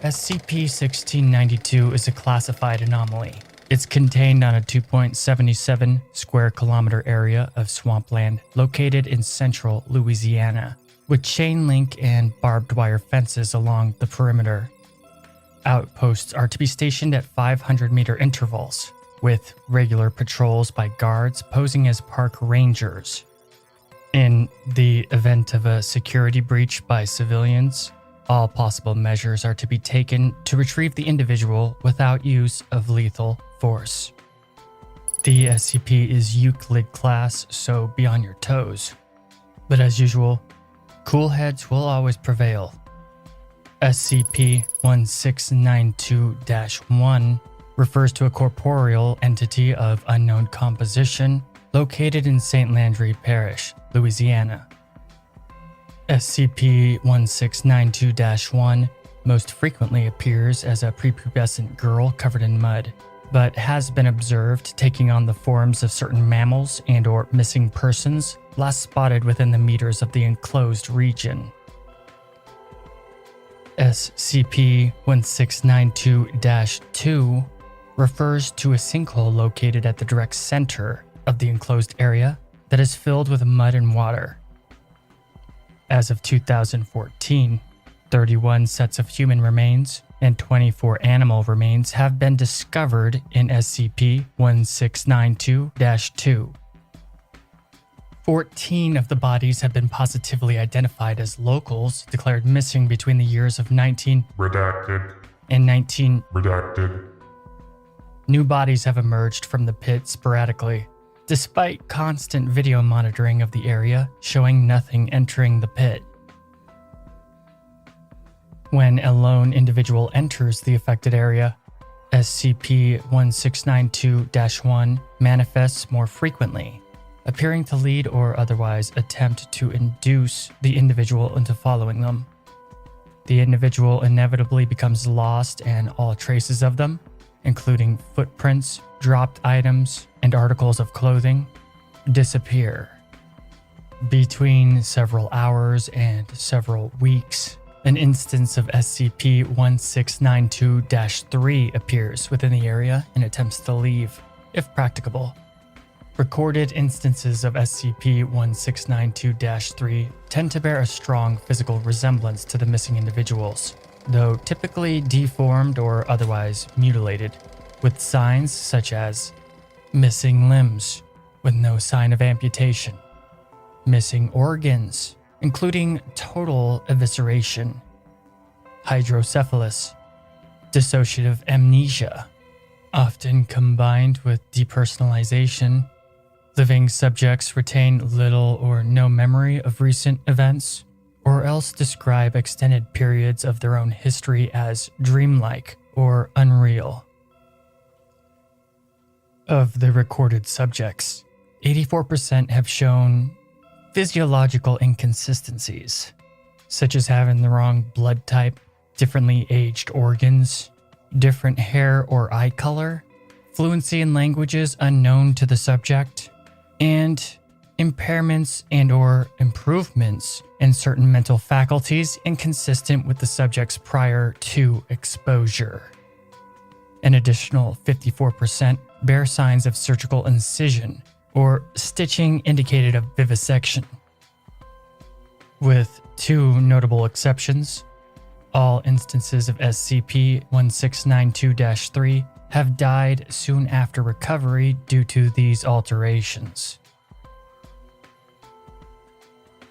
SCP-1692 is a classified anomaly. It's contained on a 2.77 square kilometer area of swampland located in central Louisiana, with chain link and barbed wire fences along the perimeter. Outposts are to be stationed at 500-meter intervals, with regular patrols by guards posing as park rangers. In the event of a security breach by civilians, all possible measures are to be taken to retrieve the individual without use of lethal force. The SCP is Euclid class, so be on your toes. But as usual, cool heads will always prevail. SCP-1692-1 refers to a corporeal entity of unknown composition located in St. Landry Parish, Louisiana. SCP-1692-1 most frequently appears as a prepubescent girl covered in mud, but has been observed taking on the forms of certain mammals and/or missing persons last spotted within the meters of the enclosed region. SCP-1692-2 refers to a sinkhole located at the direct center of the enclosed area that is filled with mud and water. As of 2014, 31 sets of human remains and 24 animal remains have been discovered in SCP-1692-2. 14 of the bodies have been positively identified as locals declared missing between the years of 19 Redacted. and 19. Redacted. New bodies have emerged from the pit sporadically, despite constant video monitoring of the area showing nothing entering the pit. When a lone individual enters the affected area, SCP-1692-1 manifests more frequently, appearing to lead or otherwise attempt to induce the individual into following them. The individual inevitably becomes lost and all traces of them, including footprints, dropped items, and articles of clothing, disappear. Between several hours and several weeks, an instance of SCP-1692-3 appears within the area and attempts to leave, if practicable. Recorded instances of SCP-1692-3 tend to bear a strong physical resemblance to the missing individuals, though typically deformed or otherwise mutilated, with signs such as missing limbs with no sign of amputation, missing organs, including total evisceration, hydrocephalus, dissociative amnesia, often combined with depersonalization. Living subjects retain little or no memory of recent events, or else describe extended periods of their own history as dreamlike or unreal. Of the recorded subjects, 84% have shown physiological inconsistencies, such as having the wrong blood type, differently aged organs, different hair or eye color, fluency in languages unknown to the subject, and impairments and/or improvements in certain mental faculties inconsistent with the subject's prior to exposure. An additional 54% bear signs of surgical incision or stitching indicated of vivisection. With two notable exceptions, all instances of SCP-1692-3 have died soon after recovery due to these alterations.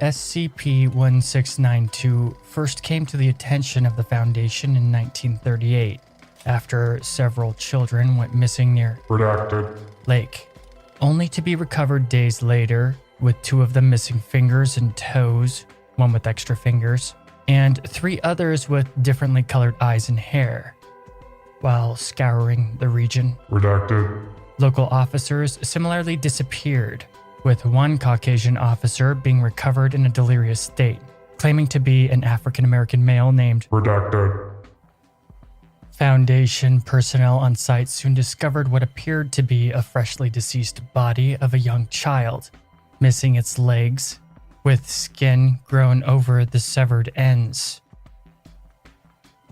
SCP-1692 first came to the attention of the Foundation in 1938, after several children went missing near Redacted. Lake, only to be recovered days later with two of them missing fingers and toes, one with extra fingers, and three others with differently colored eyes and hair. While scouring the region, Redacted. local officers similarly disappeared, with one Caucasian officer being recovered in a delirious state, claiming to be an African-American male named Redacted. Foundation personnel on site soon discovered what appeared to be a freshly deceased body of a young child, missing its legs, with skin grown over the severed ends.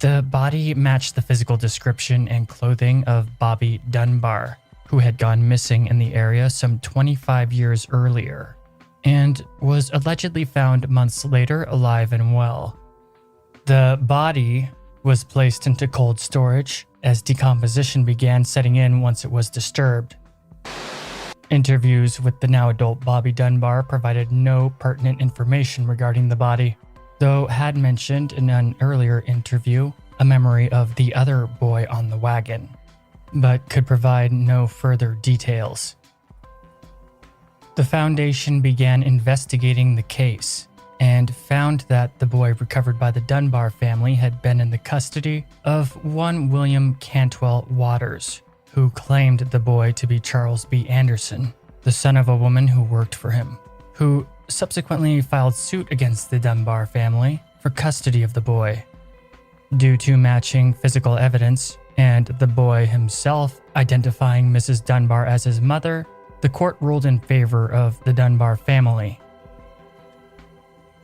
The body matched the physical description and clothing of Bobby Dunbar, who had gone missing in the area some 25 years earlier, and was allegedly found months later alive and well. The body was placed into cold storage as decomposition began setting in once it was disturbed. Interviews with the now adult Bobby Dunbar provided no pertinent information regarding the body, though had mentioned in an earlier interview a memory of the other boy on the wagon, but could provide no further details. The Foundation began investigating the case and found that the boy recovered by the Dunbar family had been in the custody of one William Cantwell Waters, who claimed the boy to be Charles B. Anderson, the son of a woman who worked for him, who subsequently filed suit against the Dunbar family for custody of the boy. Due to matching physical evidence and the boy himself identifying Mrs. Dunbar as his mother, the court ruled in favor of the Dunbar family.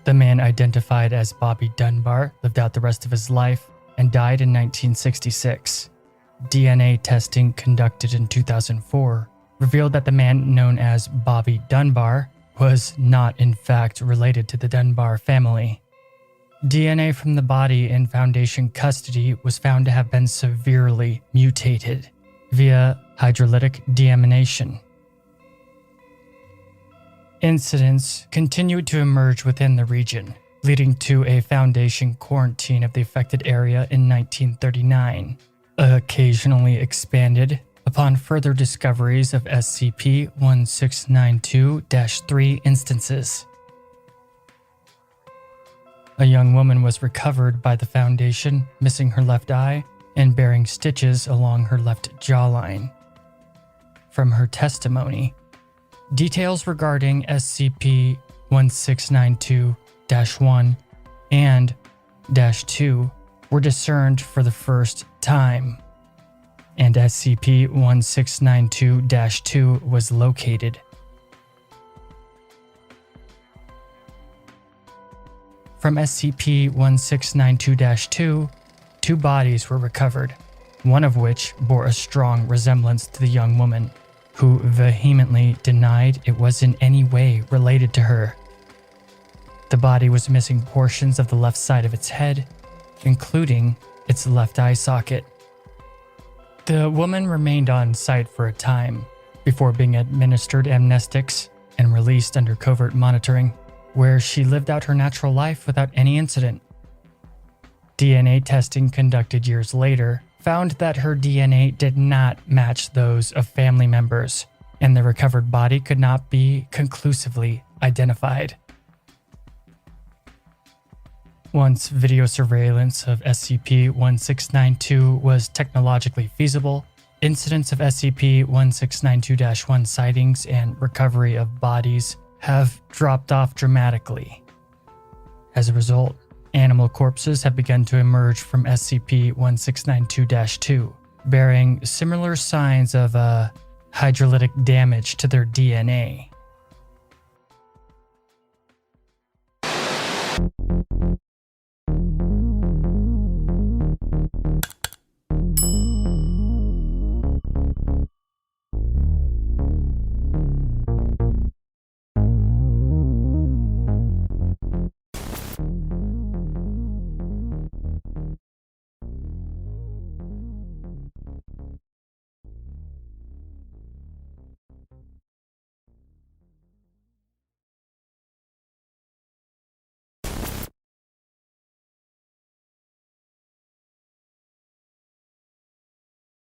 The man identified as Bobby Dunbar lived out the rest of his life and died in 1966. DNA testing conducted in 2004 revealed that the man known as Bobby Dunbar was not in fact related to the Dunbar family. DNA from the body in Foundation custody was found to have been severely mutated via hydrolytic deamination. Incidents continued to emerge within the region, leading to a Foundation quarantine of the affected area in 1939, occasionally expanded upon further discoveries of SCP-1692-3 instances. A young woman was recovered by the Foundation, missing her left eye and bearing stitches along her left jawline. From her testimony, details regarding SCP-1692-1 and -2 were discerned for the first time, and SCP-1692-2 was located. From SCP-1692-2, 2 bodies were recovered, one of which bore a strong resemblance to the young woman, who vehemently denied it was in any way related to her. The body was missing portions of the left side of its head, including its left eye socket. The woman remained on site for a time before being administered amnestics and released under covert monitoring, where she lived out her natural life without any incident. DNA testing conducted years later found that her DNA did not match those of family members, and the recovered body could not be conclusively identified. Once video surveillance of SCP-1692 was technologically feasible, incidents of SCP-1692-1 sightings and recovery of bodies have dropped off dramatically. As a result, animal corpses have begun to emerge from SCP-1692-2, bearing similar signs of hydrolytic damage to their DNA.